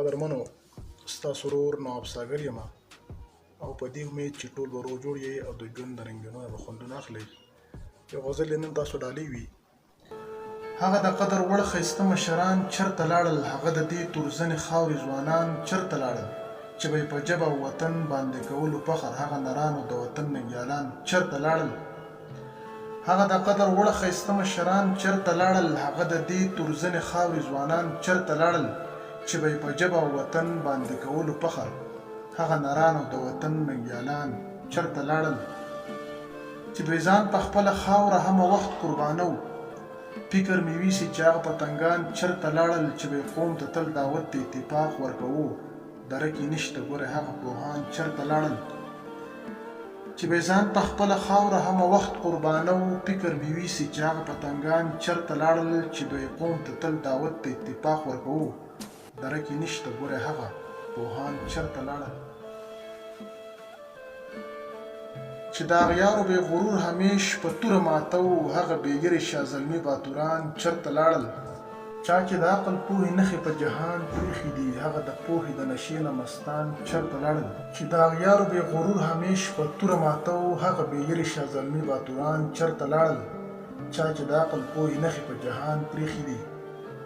قدرمنو ستاسو ورور نواب ساګر یم او په دې امید چې ټول به روغ جوړ یې او د ژوند د رنګینیو به خوندونه اخلئ. یو غزل یې نن تاسو ډالۍ وي. هغه د قدر وړ ښایسته مشران چرته لاړل، هغه د دې تورزنې خاورې ځوانان چرته لاړل، چې به یې په ژبه او وطن باندې کولو فخر، هغه نرانو د وطن ننګیالان چرته لاړل. هغه د قدر وړ ښایسته مشران چرته لاړل، هغه د دې تورزنې خاورې ځوانان چرته لاړل، چې به یې په ژبه او وطن باندې کولو فخر، هغه نرانو د وطن ننګیالان چرته لاړل. چې به ځان په خپله خاوره هم وخت قربانو، فکر مې ویسي چې هغه پتنګان چرته لاړل، چې به یې قوم ته تل دعوت د اتفاق ورکوو، دره کې نشته ګوره هغه پوهان چرته لاړل. چې به ځان په خپله خاوره هم وخت قربانو، فکر مې ویسي چې هغه پتنګان چرته لاړل، چې به یې قوم ته تل دعوت د اتفاق ورکوو، دره کې نشته ګوره هغه پوهان چرته لاړل. چې د اغیارو بې غرور همیش په توره ماتو، هغه بېګرې شازلمي باتوران چرته لاړل. چا چې د عقل پوهې نښې په جهان پرېښي دي، هغه د پوهې د نشې نه مستان چرته لاړل. چې د اغیارو بې غرور همیش په توره ماتو، هغه بېګرې شازلمي باتوران چرته لاړل. چا چې د عقل پوهې نښې په جهان پرېښي دي،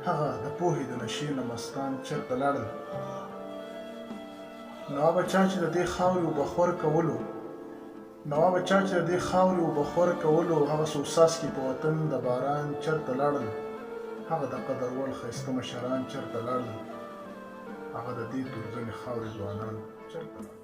هغه د پوهې د نشې نه مستان چرته لاړل. نوابه چا چې د دې خاورې اوبه خور کولو، نوابه چا چې د دې خاورې اوبه خور کولو، هغه څو څاڅکي په وطن د باران چرته لاړل. هغه د قدر وړ ښایسته مشران چرته لاړل، هغه د دې تورزنې خاورې ځوانان چرته لاړل.